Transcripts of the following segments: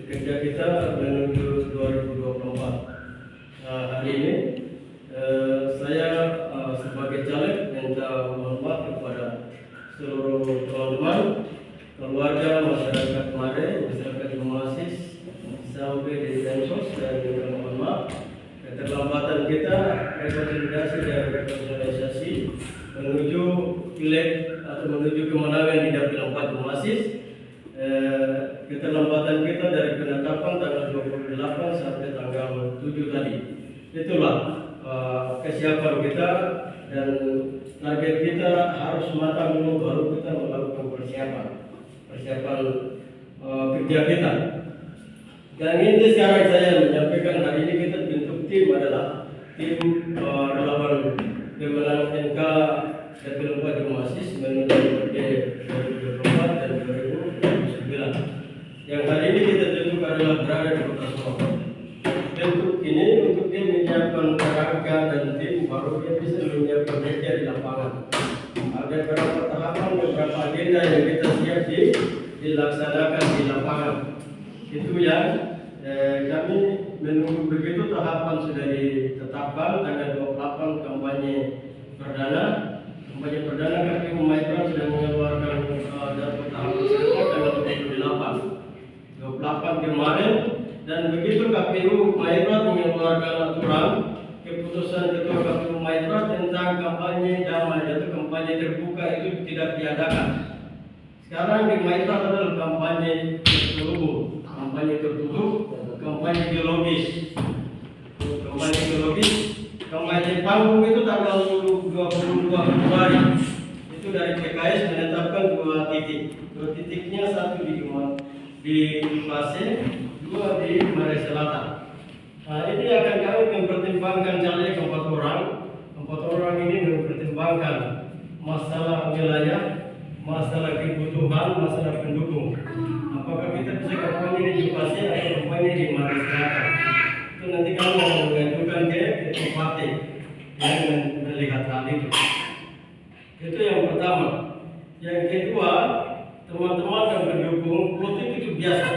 kerja kita menuju 2024. Hari ini saya sebagai caleg minta mohon maaf kepada seluruh teman-teman, keluarga, masyarakat Mare, masyarakat Masis, sampai di Densos, dan minta mohon maaf keterlambatan kita rekonsolidasi dan rekonsiliasi menuju pileg atau menuju kemenangan di Dapil 4 Masis. Keterlambatan kita dari penetapan tanggal 28 sampai tanggal 7 tadi. Itulah kesiapan kita, dan target kita harus matang dulu baru kita melakukan persiapan kerja kita. Dan ini sekarang saya menyampaikan hari ini kita bentuk tim adalah tim relawan pemenang NK Dapil 4 Masis menuju periode 2024 dan 2029. Yang hari ini kita tentukan adalah berada di Kota Sorong. Bentuk ini untuk dia menyiapkan kerangka dan tim baru dia bisa menyiapkan kerja di lapangan. Ada beberapa tahapan, beberapa agenda yang kita siap dilaksanakan di lapangan. Itu yang kami menunggu. Begitu tahapan sudah ditetapkan tanggal 28 kampanye perdana. Kampanye perdana KPU Maibrat sudah mengeluarkan data tahap tersebut tanggal 28 kemarin, dan begitu KPU Maibrat mengeluarkan aturan keputusan Ketua KPU Maibrat tentang kampanye damai yaitu kampanye terbuka itu tidak diadakan. Sekarang di Maibrat adalah kampanye terselubung, kampanye tertutup, kampanye ideologis. Kampanye ideologis, kampanye panggung itu tanggal 22 Februari. Itu dari PKS menetapkan dua titik. Dua titiknya, satu di Pase, dua di Mare Selatan. Nah, ini akan kami mempertimbangkan caleg 4 orang. 4 orang ini mempertimbangkan masalah wilayah, masalah kebutuhan, masalah pendukung. Apakah kita bisa kampanye di Pase atau kampanye di Mare Selatan? Itu nanti kami akan mengajukan ke ketua partai yang melihat hal itu. Itu yang pertama. Yang kedua, teman-teman yang mendukung politik itu biasa.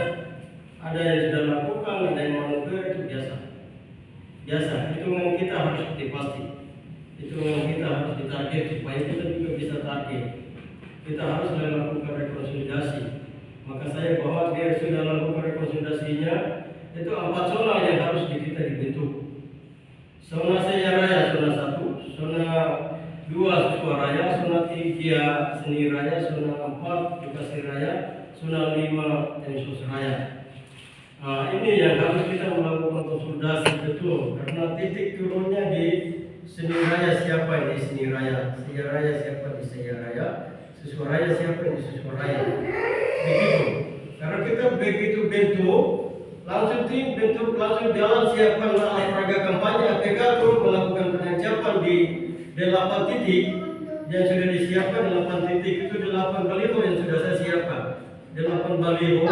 Ada yang sudah lakukan, ada yang melakukan, itu biasa. Hitungan kita harus dipasti. Hitungan kita harus ditarget supaya kita juga bisa target. Kita harus melakukan rekonsolidasi. Maka saya bahwa dia sudah lakukan rekonsolidasinya, itu 4 zona yang harus kita dibentuk. Zona Seja Raya, zona 1, zona 2 Susuaraya, zona 3 Seni Raya, zona 4 Bekasi Raya, zona 5 Densus Raya. Nah, ini yang harus kita melakukan konsolidasi betul, karena titik turunnya di Seni Raya siapa di Seni Raya, Seja Raya siapa di Seja Raya, Susuaraya siapa di Susuaraya. Begitu. Karena kita begitu bentuk, langsung tim bentuk, langsung jalan siapkan alat peraga kampanye. APK turun melakukan penancapan di 8 titik yang sudah disiapkan. 8 titik itu 8 baliho yang sudah saya siapkan. 8 baliho,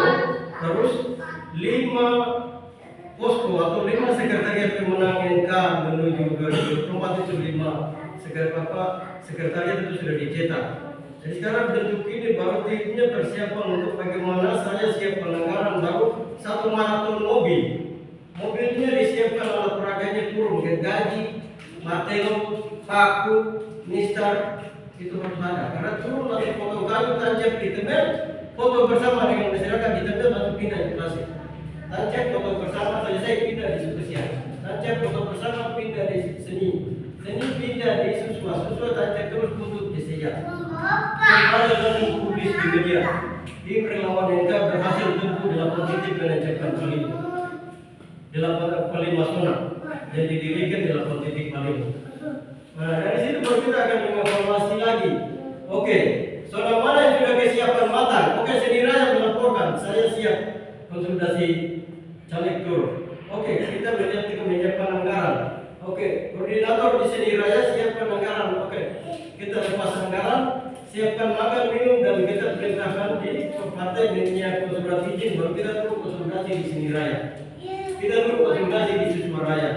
terus 5 posko atau 5 sekretariat pemenang NK menuju 2024 itu 5 sekretariat itu sudah dicetak. Jadi sekarang bentuk ini baru timnya persiapan untuk bagaimana saya siap pelanggaran, baru 1 maraton mobil. Mobilnya disiapkan, alat peraganya turun, gaji, martelo, paku, mistar, itu harus ada. Karena turun nanti foto kayu tancap di tebel, foto bersama dengan masyarakat di tebel langsung pindah di Pasir. Tancap foto bersama selesai pindah di Spesial. Tancap foto bersama pindah di Seni pindah di Susua tancap terus putut di Seja. Ada langsung publis di media. Tim relawan NK berhasil tempuh 8 titik menancapkan kali itu. 8 zona yang didirikan di 8 titik paling. Nah, dari situ baru kita akan mengevaluasi lagi. Oke, zona mana yang sudah kesiapan matang? Oke, Seni Raya melaporkan, saya siap konsultasi caleg tur. Oke, kita menyiapkan anggaran. Oke, koordinator di Seni Raya siapkan anggaran. Oke, kita lepas anggaran, siapkan makan minum, dan kita perintahkan di partai menyiapkan surat izin, baru kita turun konsultasi di Seni Raya. Kita turun konsultasi di Susuaraya.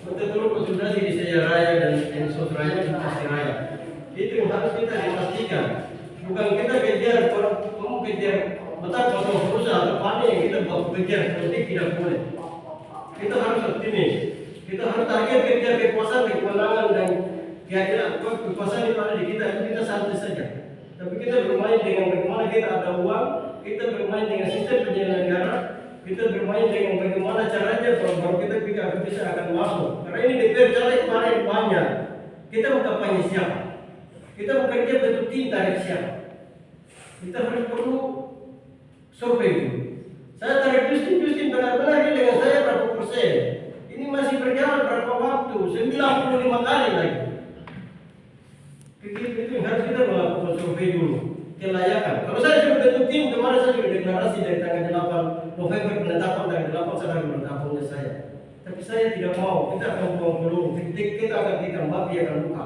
Kita turun konsultasi di Seja Raya dan Densus Raya dan Pasir Raya. Itu yang harus kita dipastikan. Bukan kita kejar, kamu kejar Mata potong perusahaan atau panik kita buat bekerja politik tidak boleh. Kita harus optimis. Kita harus target kerja kekuasaan, kewenangan dan kira-kira kekuasaan itu ada di kita itu kita santai saja. Tapi kita bermain dengan bagaimana kita ada uang, kita bermain dengan sistem penyelenggara, kita bermain dengan bagaimana caranya baru kita bisa akan masuk. Karena ini DPR caleg kemarin banyak. Kita mau kampanye siapa? Kita mau kerja bentuk tim tarik siapa? Kita harus perlu survei dulu. Saya tarik Justin benar-benar ini dengan saya berapa persen? Ini masih berjalan berapa waktu? 95 kali lagi. Itu yang harus kita melakukan survei dulu. Kelayakan. Kalau saya sudah bentuk tim, kemarin saya sudah deklarasi dari tanggal 8 November penetapan tanggal 8 saya akan menetapkannya saya. Tapi saya tidak mau. Kita akan buang peluru. Kita akan ditambah, dia akan luka.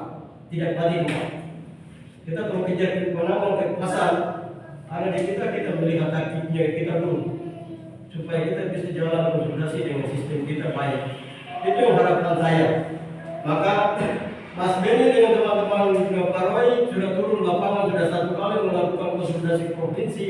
Tidak badin. Kita kalau kejar kewenangan kekuasaan, ada di kita melihat taktiknya kita dulu. Supaya kita bisa jalan konsultasi dengan sistem kita baik. Itu yang harapan saya. Maka Mas Benny dengan teman-teman Pak Roy sudah turun lapangan, sudah 1 kali melakukan konsultasi provinsi,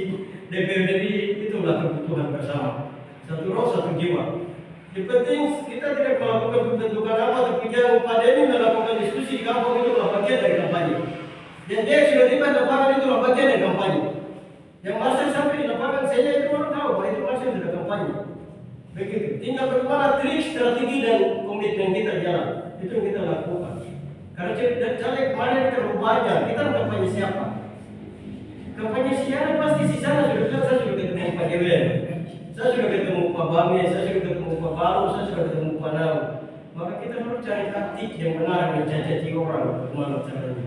DPRD, itulah kebutuhan bersama. 1 roh 1 jiwa. Yang penting kita tidak melakukan pembentukan apa, tapi jangan Pak Denny melakukan diskusi di kampung, itulah bagian dari kampanye. Dan dia sudah tiba di lapangan, itulah bagian dari kampanye. Yang masuk sampai di lapangan, saya itu orang tahu bahwa itu masih sudah kampanye. Begitu. Tinggal bagaimana trik, strategi dan komitmen kita jalan. Itu yang kita lakukan. Karena caleg kemarin terlalu banyak, kita mau kampanye siapa? Kampanye siapa pasti di sana sudah bilang, saya sudah ketemu Pak Dewen, saya sudah ketemu Pak Bami, saya sudah ketemu Pak Baru, saya sudah ketemu Pak Nau. Maka kita harus cari taktik yang benar mencaci orang kemana caranya.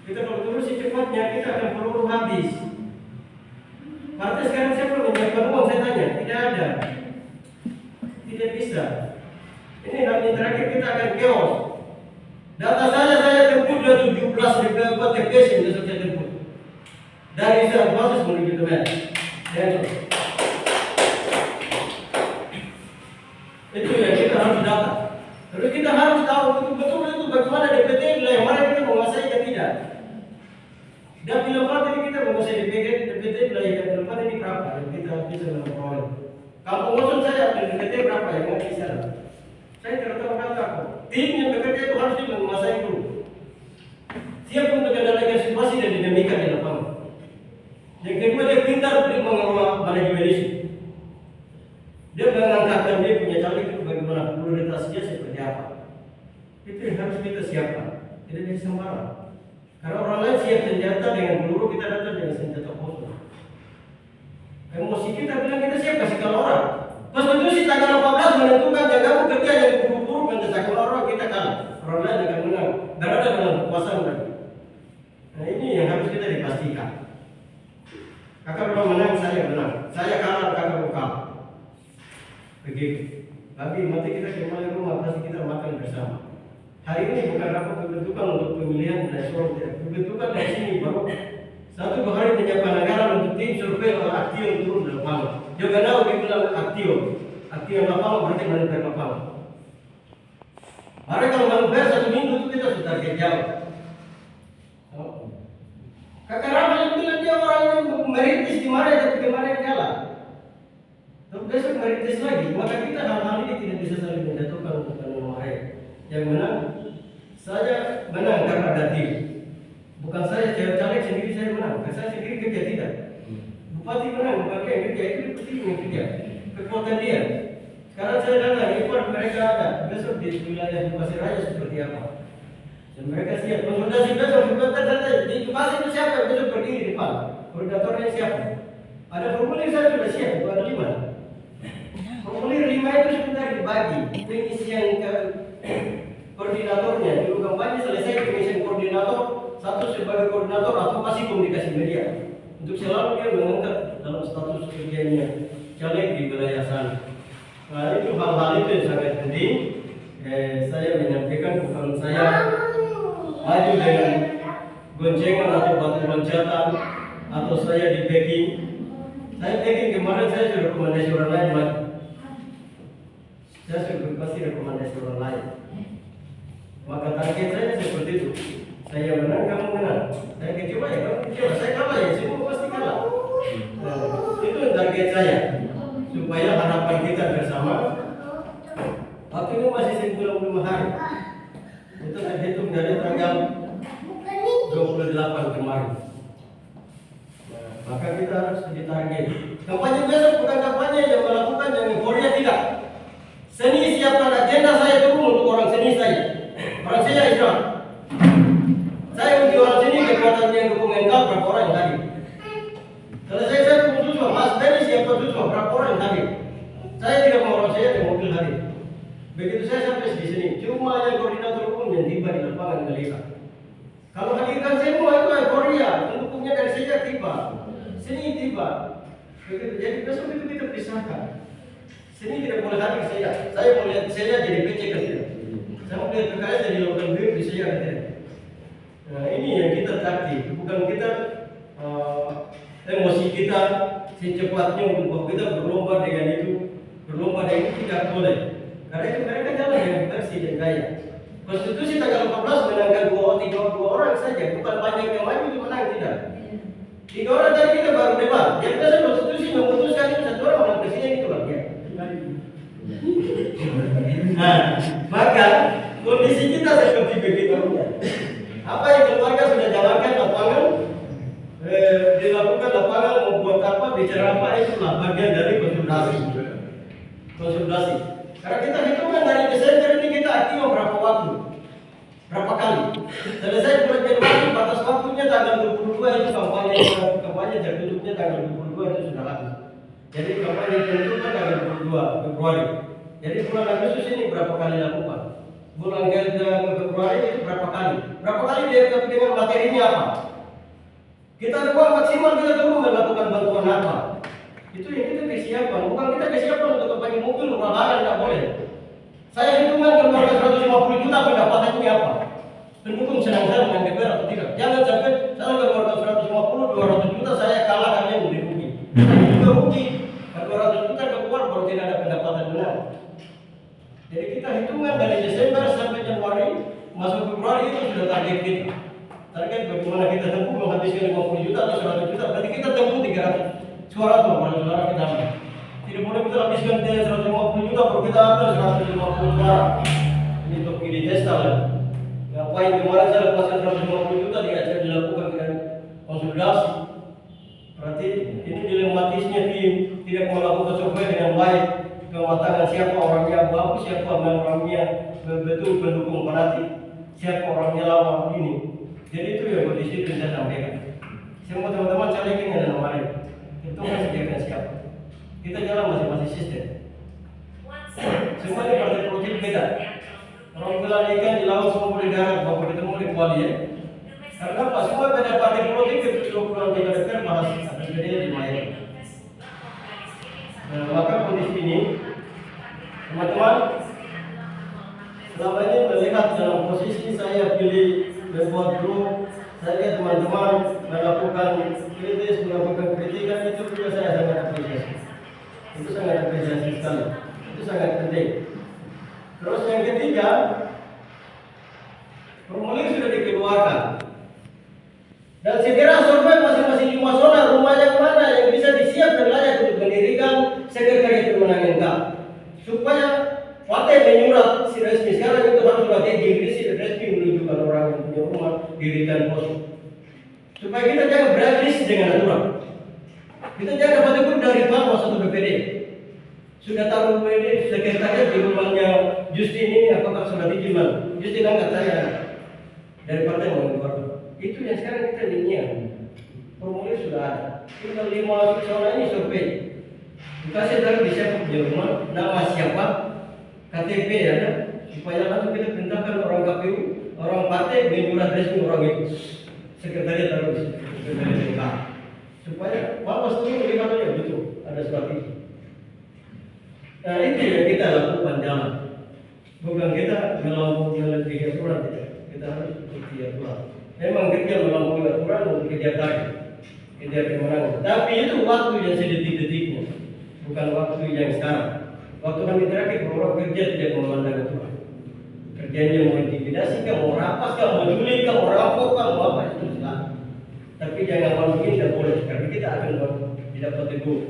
Kita kalau terusin cepatnya, kita akan peluru habis. Partai sekarang siapa menyiapkan uang, saya tanya, tidak ada. Tidak bisa. Ini nanti terakhir kita akan chaos. Data saya tempuh sudah 17 TPS yang sudah saya tempuh. Dari saya proses menuju Tuhan. Itu yang kita harus data. Terus kita harus tahu betul itu bagaimana DPT wilayah mana kita menguasai dan tidak. Dan bila mana kita menguasai DPT wilayah yang depan ini berapa yang kita bisa memperoleh. Kampung Moson saya DPT berapa yang nggak bisa. Saya tidak tahu data kok. Tim yang bekerja itu harus menguasai dulu. Siap untuk kendalikan situasi dan dinamika di lapangan. Yang kedua, dia pintar mengelola manajemen isu. Dia mengangkatkan dia punya caleg itu bagaimana prioritasnya seperti apa. Itu yang harus kita siapkan. Tidak bisa sembarang. Karena orang lain siap senjata dengan peluru, kita datang dengan senjata kosong. Emosi kita bilang kita siap kasih kalau orang. Pas betul si tanggal 18 menentukan yang kamu kerja yang buru-buru mendesak orang, kita kalah. Orang lain akan menang. Dan ada dalam kekuasaan lagi. Nah ini yang harus kita dipastikan. Kakak belum menang, saya menang. Saya kalah, kakak kalah. Begitu. Tapi nanti kita kembali rumah pasti kita makan bersama. Hari ini bukan rapat pembentukan untuk pemilihan nasional. Pembentukan dari sini baru 1-2 hari menyiapkan anggaran untuk tim survei aktif yang turun di lapangan. Juga tahu dia bilang aktif lapangan berarti manuver lapangan. Mari kalau manuver 1 minggu itu kita sudah target jauh. Kakak Ramal yang bilang dia orang yang merintis di mana tapi kemarin kalah. Tapi besok merintis lagi, maka kita hal-hal ini tidak bisa saling menjatuhkan untuk nomornya. Yang menang, saya menang karena ada tim. Bukan saya caleg sendiri saya menang, saya sendiri kerja tidak. Bupati menang, bupati yang kerja itu pasti yang kerja. Kekuatan dia. Sekarang saya datang, impor mereka ada. Besok di wilayah Pasir Raya seperti apa? Dan mereka siap konsultasi besok juga terjadi. Di Pasir itu siapa besok berdiri di depan? Koordinatornya siapa? Ada formulir saya sudah siap, itu ada 5. Formulir 5 itu sebentar dibagi. Pengisian ke koordinatornya dulu kampanye selesai pengisian koordinator, satu sebagai koordinator atau pasti komunikasi media untuk selalu dia mengangkat dalam status kerjanya caleg di wilayah sana. Nah itu hal-hal itu yang sangat penting. Saya menyampaikan bukan saya maju dengan goncengan atau batu loncatan atau saya di backing. Saya backing kemarin saya sudah rekomendasi orang lain maju. Saya sudah pasti rekomendasi orang lain. Maka target saya seperti itu. Saya menang, kamu menang. Saya kecewa ya, kamu kecewa. Saya kalah ya, semua pasti kalah. Nah, Itu target saya supaya harapan kita bersama. Waktu itu masih 95 hari. Itu terhitung dari tanggal 28 kemarin. Nah, maka kita harus ditarget. Kampanye besok bukan kampanye yang melakukan yang euforia, tidak. Seni siapkan agenda saya turun untuk orang seni saya. Orang saya Islam. Saya uji orang seni kekuatan yang dukung engkau berapa orang yang hadir. Selesai saya tunggu susah, Mas Denny siapa susah berapa orang yang hadir. Saya tidak mau orang saya di mobil hadir. Begitu saya sampai di sini, cuma yang koordinator umum yang tiba di lapangan melihat. Kalau hadirkan semua itu euforia, pendukungnya dari sejak tiba, seni tiba. Begitu, jadi besok itu kita pisahkan. Sini tidak boleh hadir saya mau lihat saya jadi PC kan tidak. Saya mau lihat PKS jadi local view di saya kan tidak. Nah, ini yang kita taktik, bukan kita emosi kita secepatnya untuk kita berlomba dengan itu, berlomba dengan itu tidak boleh. Karena itu mereka jalan dengan versi dan gaya. Konstitusi tanggal 14 menangkan 2 orang saja, bukan banyak yang maju itu menang, tidak. 3 orang tadi kita baru debat. Yang biasa konstitusi memutuskan itu 1 orang menang presiden itu lah ya. Nah, maka kondisi kita seperti begitu. Apa yang keluarga sudah jalankan lapangan, dilakukan lapangan membuat apa, bicara apa, itulah bagian dari konsultasi. Karena kita hitungkan dari Desember ini kita aktif berapa waktu, berapa kali. Selesai bulan Januari, batas waktunya tanggal 22 itu kampanye tertutupnya tanggal 22 itu sudah laku. Jadi kampanye tertutup tanggal 22 Februari. Jadi bulan Agustus ini berapa kali lakukan? Bulan Februari itu berapa kali? Berapa kali dia dengan materinya apa? Kita ruang maksimal kita turun melakukan bantuan apa? Itu yang kita kesiapan. Bukan kita kesiapan untuk kampanye mobil, mahal tidak boleh. Saya hitungkan keluarga 150 juta pendapatannya apa? Pendukung senang-senang dengan DPR atau tidak? Jangan sampai saya keluarga 150, 200 juta saya kalah karena yang dirugi. Juga rugi. 200 juta keluar baru tidak ada pendapatan benar. Jadi kita hitungkan dari Desember sampai Januari, masuk Februari itu sudah target kita. Target bagaimana kita tempuh menghabiskan 50 juta atau 100 juta, berarti kita tempuh 300 suara tuh para saudara kita ambil. Tidak boleh kita habiskan 150 juta baru kita ambil 150 suara. Ini untuk ide testa lah. Ngapain kemarin saya lepaskan 150 juta dilakukan dengan konsolidasi. Berarti ini dilematisnya tim tidak melakukan survei dengan baik. Kematangan siapa orangnya bagus, siapa orangnya betul pendukung fanatik, siapa orangnya lawan ini. Jadi itu yang kondisi itu saya sampaikan. Semua teman-teman calekin dengan nama lain. Itu kan sediakan siapa. Kita jalan masing-masing sistem. Semua ini partai politik beda. Orang bilang ikan di laut semua boleh darat, bapak ketemu di kuali ya. Karena apa? Semua beda partai politik itu pulang di DPR bahas akan jadi di Maya. Nah, maka kondisi ini, teman-teman, selama ini melihat dalam posisi saya pilih membuat grup, saya lihat teman-teman melakukan kritis, melakukan kritikan, itu juga saya sangat apresiasi. Itu sangat apresiasi sekali. Itu sangat penting. Terus yang ketiga, formulir sudah dikeluarkan. Dan segera survei masing-masing 5 zona rumahnya mana yang bisa disiap dan layak untuk mendirikan sekretariat pemenangan Kap. Supaya partai menyurat si resmi sekarang itu harus sudah diingresi resmi menunjukkan orang yang punya rumah dirikan pos. Supaya kita jangan beraklis dengan aturan. Kita jangan dapat ikut dari bawah satu BPD. Sudah tahu BPD sekretariat di rumahnya Justin ini apakah sudah dikirim? Justin angkat saya dari partai mau. Itu yang sekarang kita lihat. Formulir sudah ada. Tinggal 5 zona ini survei. Dikasih tahu di siapa punya rumah, nama siapa, KTP ada, supaya langsung kita perintahkan orang KPU, orang partai menyurat resmi orang itu. Sekretariat harus sekretariat supaya Bawas itu melihatnya betul ada surat itu. Nah itu yang kita lakukan jalan. Bukan kita melampaui aturan tidak. Kita harus ikuti aturan. Memang kerja melampaui aturan untuk kejar target, kejar kemenangan. Tapi itu waktu yang sedetik-detiknya, bukan waktu yang sekarang. Waktu kami terakhir orang kerja tidak memandang aturan. Kerjanya mau intimidasi, mau rapas, mau julik, mau rampok, mau apa itu sudah. Tapi jangan malu ini tidak boleh, karena kita akan didapat teguh.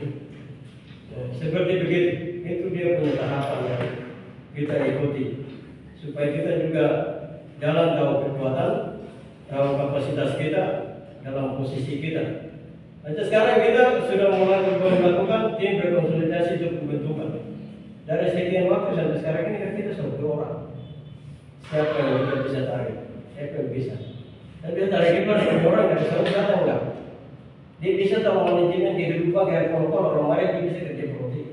Seperti begitu, itu dia punya tahapan yang kita ikuti supaya kita juga jalan tahu kekuatan, tahu kapasitas kita dalam posisi kita. Nanti sekarang kita sudah mulai melakukan tim berkonsolidasi untuk pembentukan. Dari sekian waktu sampai sekarang ini kan kita sudah 2 orang. Siapa yang kita bisa tarik? Siapa yang bisa? Dan kita tarik itu ada orang dari satu datang enggak? Dia bisa tahu manajemen kehidupan kayak kalau orang lain dia bisa kerja politik,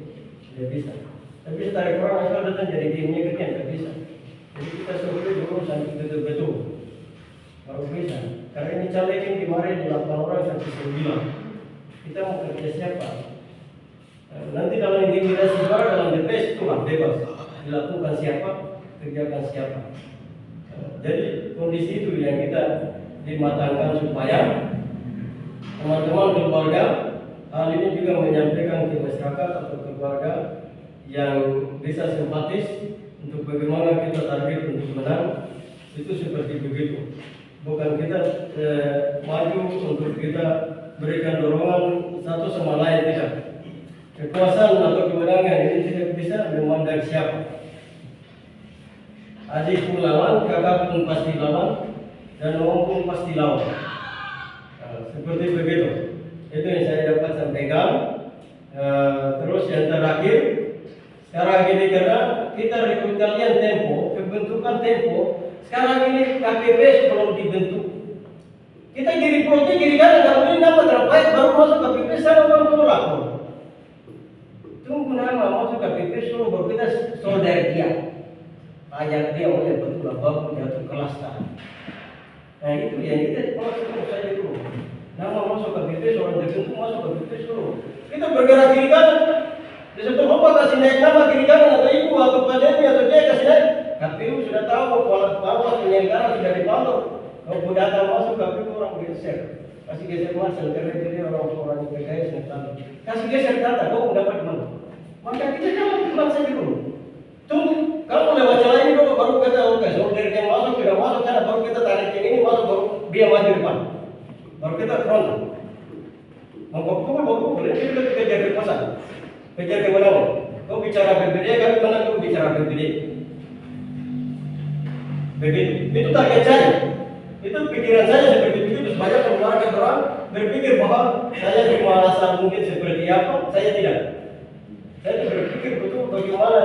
dia bisa. Tapi bisa tarik orang asal datang jadi timnya kerja nggak bisa. Jadi kita suruh dulu sampai betul-betul baru bisa. Karena ini calegin kemarin 8 orang sampai 9. Kita mau kerja siapa? Nanti kalau intimidasi baru dalam DPS itu bebas. Dilakukan siapa, kerjakan siapa. Jadi kondisi itu yang kita dimatangkan supaya teman-teman keluarga hal ini juga menyampaikan ke masyarakat atau keluarga yang bisa simpatis untuk bagaimana kita target untuk menang itu seperti begitu. Bukan kita maju untuk kita berikan dorongan satu sama lain, tidak. Kekuasaan atau kemenangan ini tidak bisa memandang siapa. Adik pun lawan, kakak pun pasti lawan, dan orang pun pasti lawan. Seperti begitu. Itu yang saya dapat sampaikan. Terus yang terakhir, sekarang ini karena kita rekrut kalian Tempo, pembentukan Tempo. Sekarang ini KPP belum dibentuk. Kita kiri proyek kiri kanan, nggak boleh nama terbaik baru masuk KPP. Saya orang tolak. Tunggu nama masuk KPP suruh baru kita saudara dia. Ayat dia oleh betul apa jatuh kelas kan. Nah itu yang kita masuk saja dulu. Nama masuk KPP seorang tertentu masuk KPP suruh. Kita bergerak kiri kanan. Di situ apa kasih naik nama kiri kanan atau ibu atau padanya atau dia kasih naik. KPU sudah tahu bahwa penyelenggara sudah dipantau. Kalau datang masuk KPU orang geser. Kasih geser masuk karena dia orang PKS yang kasih geser data kau dapat mana? Maka kita jangan cuma saja dulu. Tunggu, kalau lewat jalan ini dulu baru kita oke, dari yang masuk tidak masuk sana baru kita tarik yang ini masuk baru dia maju depan. Baru kita front. Mengkopul boleh kita kejar kekuasaan. Kejar kemenangan. Kau bicara PBD kan mana kau bicara PBD. Begitu. Itu target saya. Itu pikiran saya seperti itu supaya keluarga orang berpikir bahwa saya cuma asal mungkin seperti apa, saya tidak. Saya berpikir betul bagaimana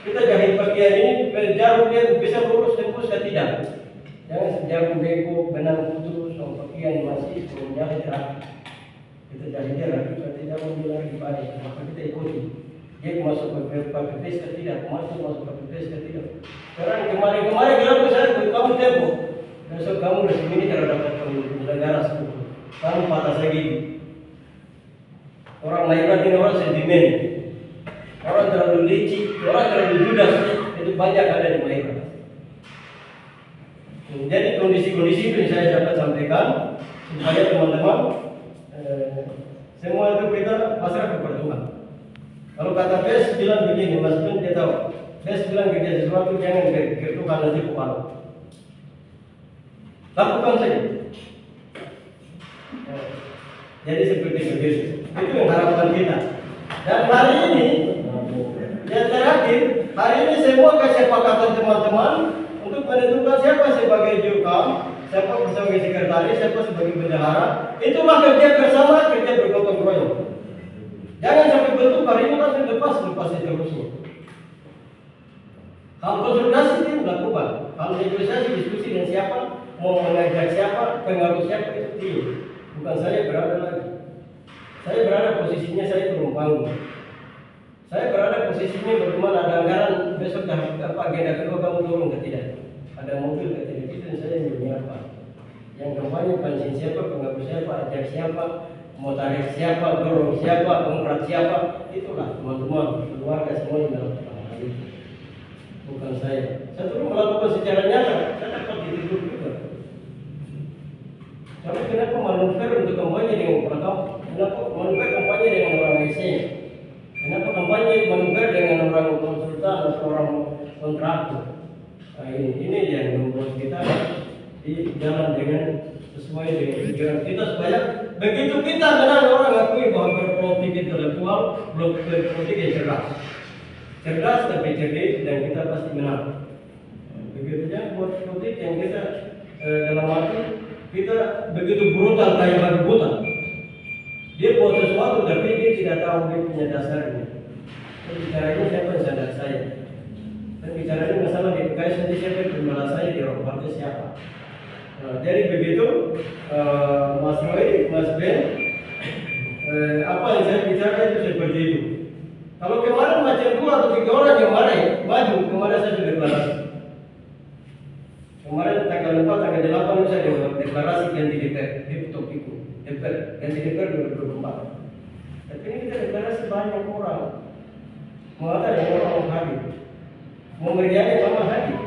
kita jahit bagian ini jarum dia bisa lurus tembus ke tidak. Jangan jarum bengkok benang putus, bagian masih belum jahit rapi. Kita jahit dia rapi, berarti jarum dia lagi balik. Maka kita ikuti. Dia masuk ke PPS ke tidak, masuk ke PPS ke tidak. Sekarang kemarin bilang saya kamu tempo. Besok kamu resmi ini kalau dapat penyelenggara sepuluh. Kamu patah lagi. Orang lain ini orang sentimen. Orang terlalu licik, orang terlalu judas, itu banyak ada di mereka. Jadi kondisi-kondisi itu yang saya dapat sampaikan supaya teman-teman semua itu kita pasrah kepada Tuhan. Kalau kata Bes bilang begini, Mas Pun dia tahu. Bes bilang kerja sesuatu jangan ke Tuhan nanti kepala. Lakukan saja. Jadi seperti itu. Itu yang harapan kita. Dan hari ini yang terakhir, hari ini semua kesepakatan teman-teman untuk menentukan siapa sebagai jurkam, siapa sebagai sekretaris, siapa sebagai bendahara. Itulah kerja bersama, kerja bergotong royong. Jangan sampai bentuk hari ini langsung lepas terus. Hal konsultasi itu dilakukan. Hal negosiasi diskusi dengan siapa, mau mengajak siapa, pengaruh siapa itu tim. Bukan saya berada lagi. Saya berada posisinya saya turun panggung. Saya berada posisinya bagaimana ada anggaran besok agenda kedua kamu turun ke tidak. Ada mobil ke tidak itu saya menyiapa. Yang kampanye pansin siapa, pengaruh siapa, ajak siapa, mau tarik siapa, dorong siapa, penggerak siapa, itulah teman-teman keluarga semua yang melakukan hal itu. Bukan saya. Saya turun melakukan secara nyata. Saya dapat ditidur juga. Tapi kenapa manuver untuk kampanye dengan pelakau? Kenapa manuver kampanye dengan orang ASN? Kenapa kampanye manuver dengan orang konsultan atau orang kontraktor? Nah, ini yang membuat kita di jalan dengan sesuai dengan pikiran kita supaya begitu kita menang orang akui bahwa berpolitik intelektual, berpolitik yang cerdas tapi cerdik dan kita pasti menang. Begitunya buat politik yang kita dalam arti kita begitu brutal kayak babi buta. Dia buat sesuatu tapi dia tidak tahu dia punya dasarnya. Dan bicaranya siapa yang sadar saya? Dan bicaranya masalah di PKS nanti siapa yang membalas saya di orang partai siapa? Jadi begitu Mas Roy, Mas Ben, apa yang saya bicara itu seperti itu. Kalau kemarin macam 2 atau 3 orang yang maju, kemarin saya sudah deklarasi. Kemarin tanggal 4, tanggal 8 saya deklarasi ganti DPR, di Topiku, DPR, ganti DPR 2024. Tapi ini kita deklarasi banyak orang. Mau ada yang orang mau hadir, mau meriahnya mama hadir.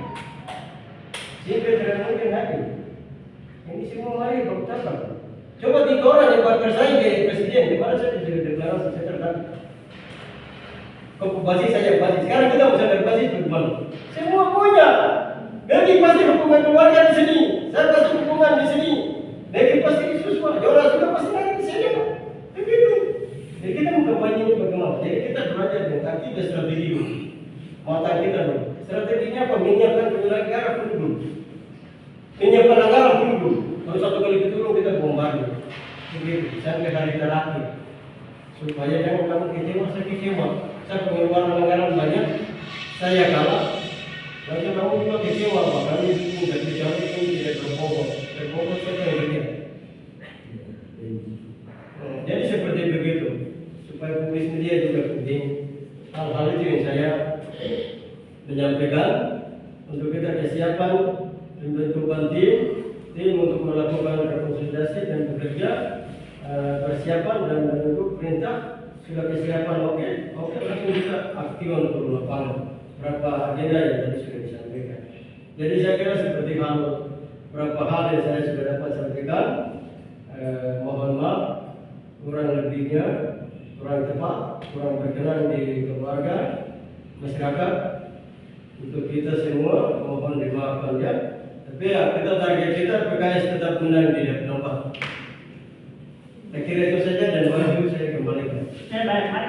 Jika tidak mungkin hadir. Ini semua mari bertahan. Coba 3 orang yang bersaing jadi presiden, di mana saya sudah deklarasi saya tertarik. Kok basis saja basis. Sekarang kita bisa berbasis bagaimana? Semua punya. Jadi pasti hubungan keluarga di sini. Saya pasti hubungan di sini. Jadi pasti Suswa. Jola juga pasti nanti di sini. Begitu. Jadi kita mengkampanye ini bagaimana? Jadi kita belajar dengan kaki dan strategi dulu. Mata kita dulu. Strateginya apa? Menyiapkan penyelenggara pun dulu. Menyiapkan anggaran pun dulu. Kalau 1 kali ketulung kita bombardir. Begitu. Sampai hari terakhir. Supaya jangan kamu kecewa, saya kecewa. Saya pengeluaran anggaran banyak, saya kalah. Lalu kamu juga kecewa, bahkan itu tidak kecewa itu tidak berbobot. Berbobot siapa yang berdia? Jadi seperti begitu. Supaya publik media juga penting. Hal-hal itu yang saya menyampaikan untuk kita kesiapan pembentukan tim untuk melakukan rekonsolidasi dan bekerja, persiapan dan menunggu perintah. Sudah kesiapan oke, langsung kita aktifkan untuk lapangan. Berapa agenda yang tadi sudah disampaikan. Jadi saya kira seperti berapa hal yang saya sudah dapat sampaikan. Mohon maaf, kurang lebihnya kurang tepat, kurang berkenan di keluarga, masyarakat. Untuk kita semua mohon dimaafkan ya. Tapi ya kita target kita PKS tetap menang di tempat. Saya kira itu saja dan maju saya kembalikan.